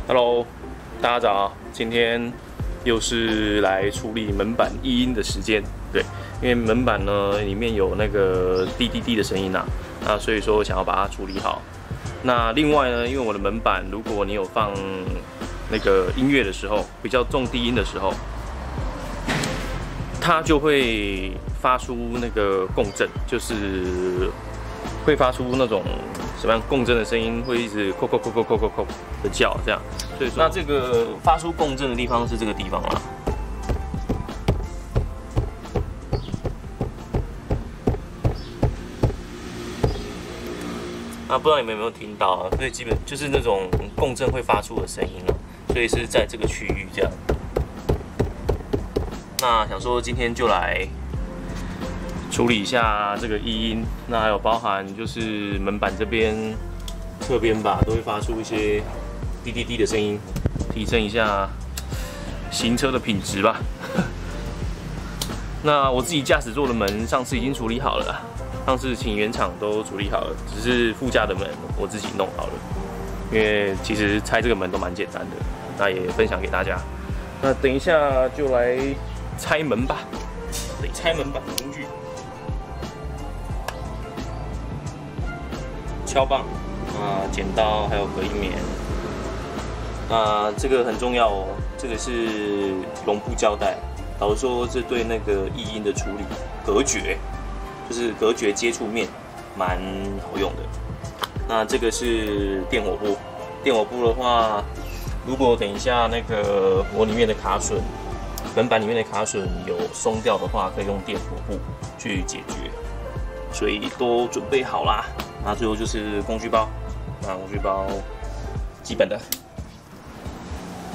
Hello， 大家早，今天又是来处理门板异音的时间。对，因为门板呢里面有那个滴滴滴的声音啊，所以说我想要把它处理好。那另外呢，因为我的门板，如果你有放那个音乐的时候，比较重低音的时候，它就会发出那个共振，就是会发出那种什么样共振的声音，会一直扣的叫这样。所以说，那这个发出共振的地方是这个地方啦。不知道你们有没有听到啊？所以基本就是那种共振会发出的声音了，所以是在这个区域这样。那想说今天就来处理一下这个异音，那还有包含就是门板这边侧边吧，都会发出一些滴滴滴的声音，提升一下行车的品质吧。那我自己驾驶座的门上次已经处理好了啦，上次请原厂都处理好了，只是副驾的门我自己弄好了，因为其实拆这个门都蛮简单的，那也分享给大家。那等一下就来拆门吧，得拆门板的工具。敲棒剪刀还有隔音棉。这个很重要哦，这个是绒布胶带，老实说这对那个异音的处理隔绝，就是隔绝接触面，蛮好用的。那这个是电火布，电火布的话，如果等一下那个我里面的卡榫，门板里面的卡榫有松掉的话，可以用电火布去解决，所以都准备好啦。那最后就是工具包，工具包基本的，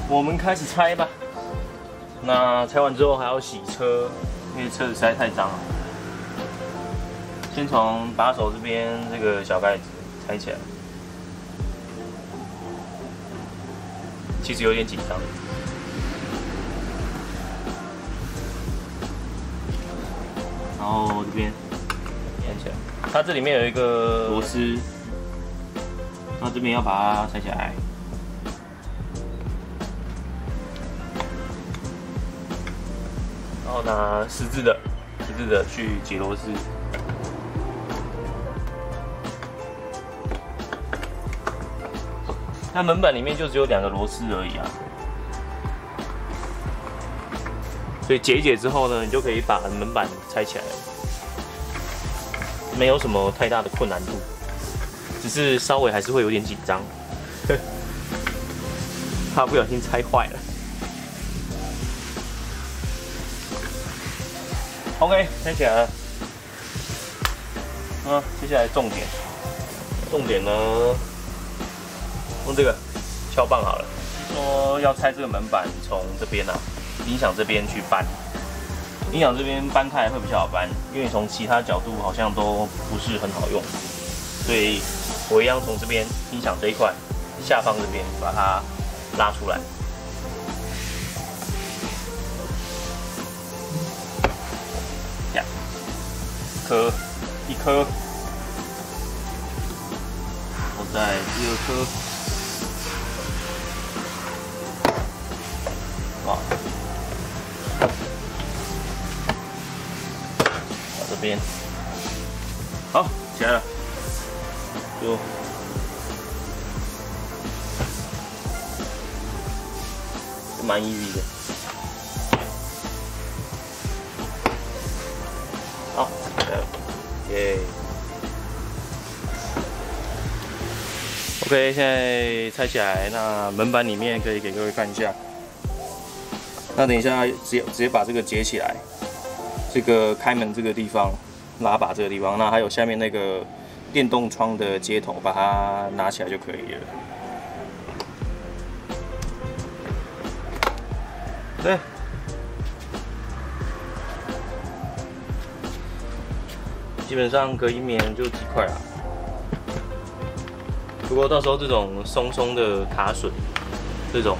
我们开始拆吧。那拆完之后还要洗车，因为车子实在太脏了。先从把手这边这个小盖子拆起来，其实有点紧张。然后这边连起来，它这里面有一个螺丝，那这边要把它拆起来。然后拿十字的去解螺丝。那门板里面就只有2个螺丝而已啊，所以解一解之后呢，你就可以把门板拆起来了，没有什么太大的困难度，只是稍微还是会有点紧张，怕不小心拆坏了。OK， 拆起来了。接下来重点呢，用这个敲棒好了。说要拆这个门板，从这边音响这边去搬，音响这边搬开来会比较好搬，因为从其他角度好像都不是很好用，所以我一样从这边音响这一块下方这边把它拉出来。一颗，我再第2颗，哇，到这边，好，起来了，就蛮 easy 的，好，起来了。OK， 现在拆起来，那门板里面可以给各位看一下。那等一下直接把这个解起来，这个开门这个地方，拉把这个地方，那还有下面那个电动窗的接头，把它拿起来就可以了。对。基本上隔音棉就几块啦，不过到时候这种松松的卡榫，这种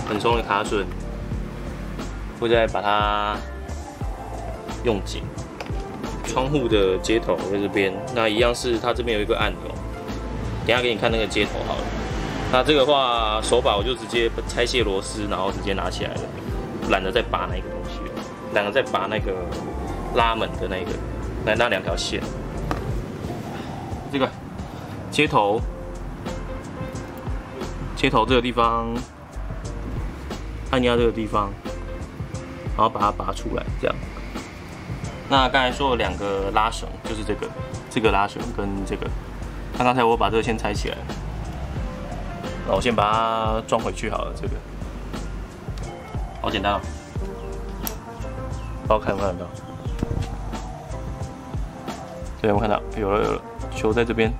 很松的卡榫，会再把它用紧。窗户的接头在这边，那一样是它这边有一个按钮，等一下给你看那个接头好了。那这个话手把我就直接拆卸螺丝，然后直接拿起来了，懒得再拔那个东西了，懒得再拔那个拉门的那2条线。这个接头这个地方按压这个地方，然后把它拔出来，这样。那刚才说了2个拉绳，就是这个拉绳跟这个。那刚才我把这个先拆起来，那我先把它装回去好了。这个好简单哦，不知道看不看得到？对，我看到有了，球在这边，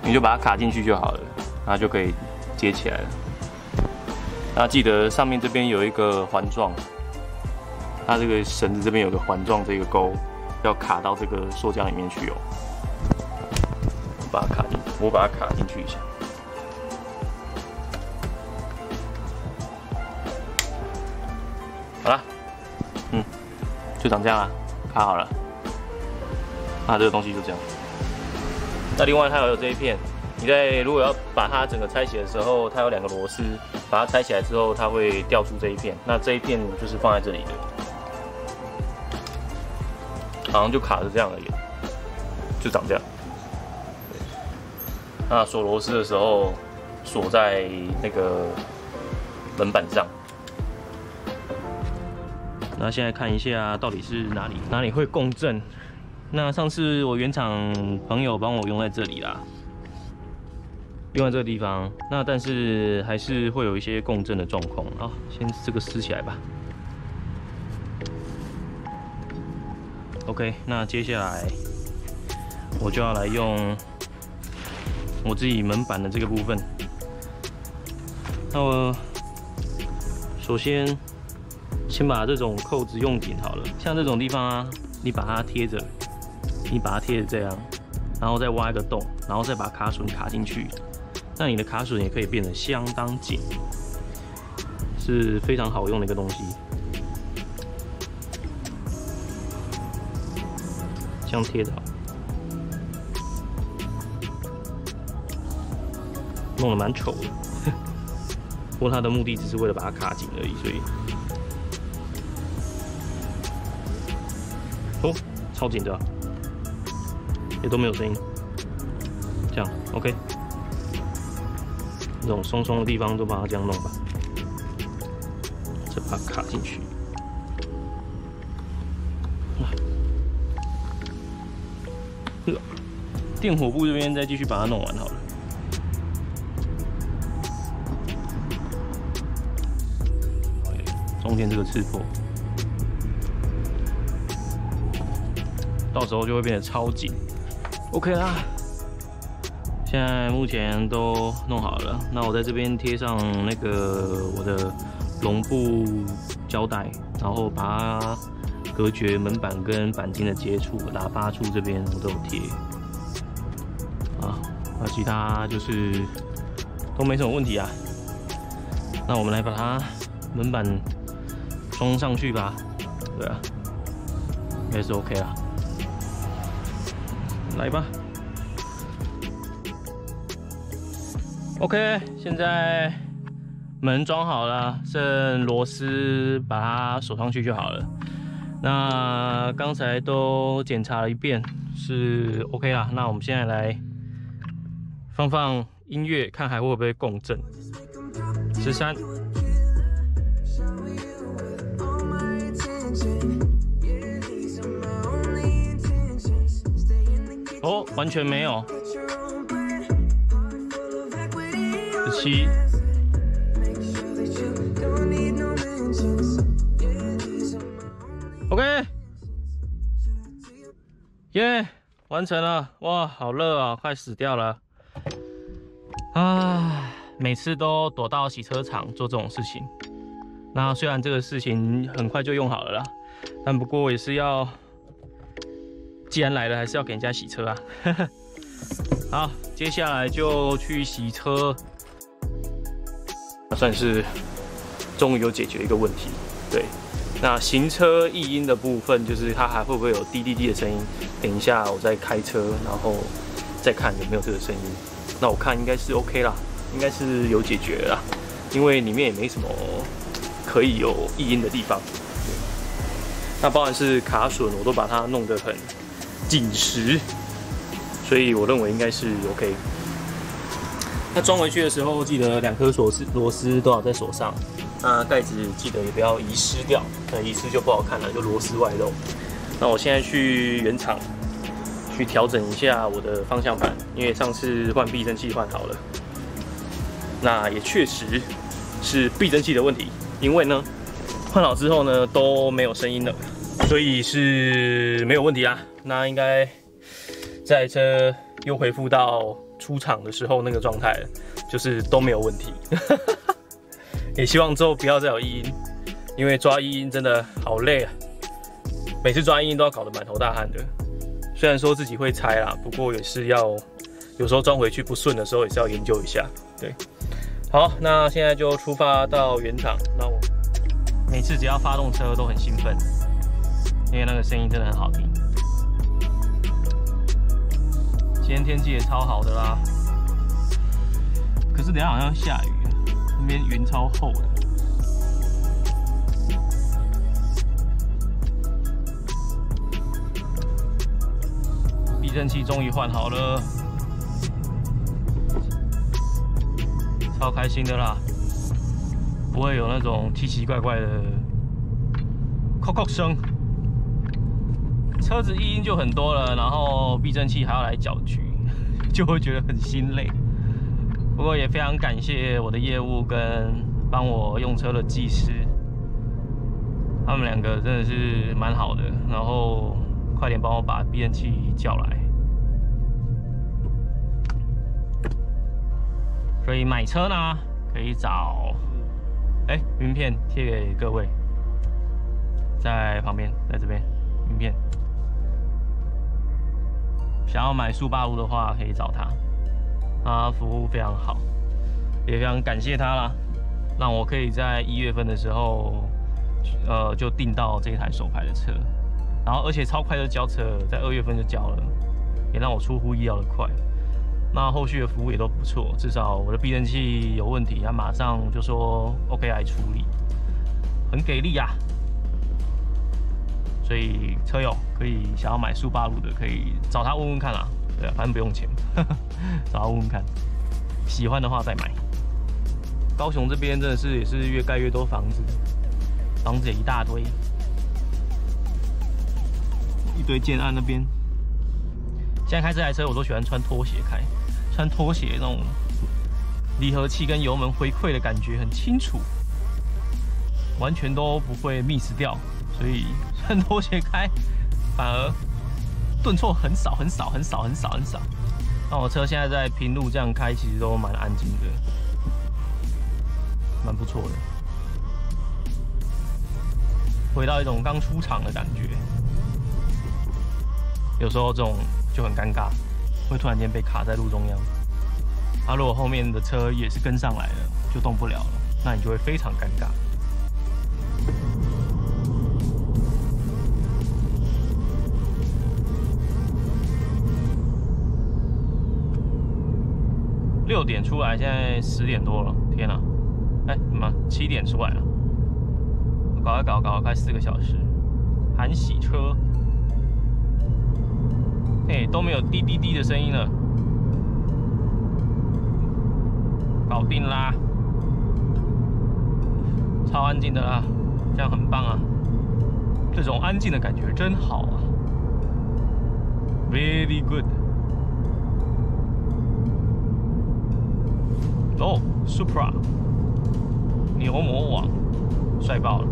你就把它卡进去就好了，然后就可以接起来了。那记得上面这边有一个环状，它这个绳子这边有个环状这个钩，要卡到这个塑胶里面去哦。我把它卡进去一下。好了，就长这样啊，卡好了。那这个东西就这样。那另外它有这一片，你如果要把它整个拆起来的时候，它有2个螺丝，把它拆起来之后，它会吊住这一片。那这一片就是放在这里的，好像就卡着这样而已，就长这样。那锁螺丝的时候，锁在那个门板上。那现在看一下到底是哪里会共振。那上次我原厂朋友帮我用在这里啦，用在这个地方。那但是还是会有一些共振的状况。好，先这个撕起来吧。OK， 那接下来我就要来用我自己门板的这个部分。那我首先把这种扣子用紧好了，像这种地方啊，你把它贴着这样，然后再挖一个洞，然后再把卡榫卡进去，那你的卡榫也可以变得相当紧，是非常好用的一个东西。这样贴着好。弄得蛮丑的，不过它的目的只是为了把它卡紧而已，所以超紧的啊，也都没有声音，这样 OK， 这种松松的地方都把它这样弄吧，再把它卡进去。电火布这边再继续把它弄完好了。中间这个刺破，到时候就会变得超紧。OK 啦，现在目前都弄好了。那我在这边贴上那个我的绒布胶带，然后把它隔绝门板跟钣金的接触，喇叭处这边我都有贴。啊，那其他就是都没什么问题啊。那我们来把它门板装上去吧，对啊，应该是 OK 啦。来吧 ，OK， 现在门装好了，剩螺丝把它锁上去就好了。那刚才都检查了一遍，是 OK 啦。那我们现在来放音乐，看还会不会共振。13。哦，完全没有。17。OK。耶，完成了！哇，好热啊，快死掉了。啊，每次都躲到洗车场做这种事情。那虽然这个事情很快就用好了啦，但不过也是要。既然来了，还是要给人家洗车啊！好，接下来就去洗车，算是终于有解决一个问题。对，那行车异音的部分，就是它还会不会有滴滴滴的声音？等一下我再开车，然后再看有没有这个声音。那我看应该是 OK 啦。应该是有解决了啦，因为里面也没什么可以有异音的地方。那包含是卡榫，我都把它弄得很紧实，所以我认为应该是 OK。那装回去的时候，记得2颗螺丝都要在锁上。那盖子记得也不要遗失掉，遗失就不好看了，就螺丝外露。那我现在去原厂去调整一下我的方向盘，因为上次换避震器换好了，那也确实是避震器的问题，因为呢换好之后呢都没有声音了，所以是没有问题啦。那应该这台车又恢复到出厂的时候那个状态了，就是都没有问题。也希望之后不要再有异音，因为抓异音真的好累啊，每次抓异音都要搞得满头大汗的。虽然说自己会拆啦，不过也是要有时候装回去不顺的时候也是要研究一下。对，好，那现在就出发到原厂。那我每次只要发动车都很兴奋，因为那个声音真的很好听。今天天气也超好的啦，可是等一下好像下雨。那边云超厚的，避震器终于换好了，超开心的啦，不会有那种奇奇怪怪的扣扣声。车子异音就很多了，然后避震器还要来搅局，就会觉得很心累。不过也非常感谢我的业务跟帮我用车的技师，他们2个真的是蛮好的，然后快点帮我把避震器叫来。所以买车呢可以找，云片贴给各位，在旁边，在这边云片。想要买速霸陆的话，可以找他。他服务非常好，也非常感谢他啦，让我可以在1月份的时候，就订到这台手排的车，然后而且超快就交车，在2月份就交了，也让我出乎意料的快。那后续的服务也都不错，至少我的避震器有问题，他马上就说 OK 来处理，很给力啊！所以车友可以想要买速霸陆的，可以找他问问看啦。对啊，反正不用钱，找他问问看，喜欢的话再买。高雄这边真的是也是越盖越多房子，房子也一大堆，一堆建案那边。现在开这台车我都喜欢穿拖鞋开，穿拖鞋那种离合器跟油门回馈的感觉很清楚，完全都不会 miss 掉，所以穿拖鞋开反而顿挫很少。那我车现在在平路这样开，其实都蛮安静的，蛮不错的，回到一种刚出厂的感觉。有时候这种就很尴尬，会突然间被卡在路中央。如果后面的车也是跟上来了，就动不了了，那你就会非常尴尬。6点出来，现在10点多了，天哪！怎么7点出来了？搞快4个小时，含洗车，都没有滴滴滴的声音了，搞定啦，超安静的啦，这样很棒啊！这种安静的感觉真好啊 ，very good。Supra 牛魔王，帅爆了！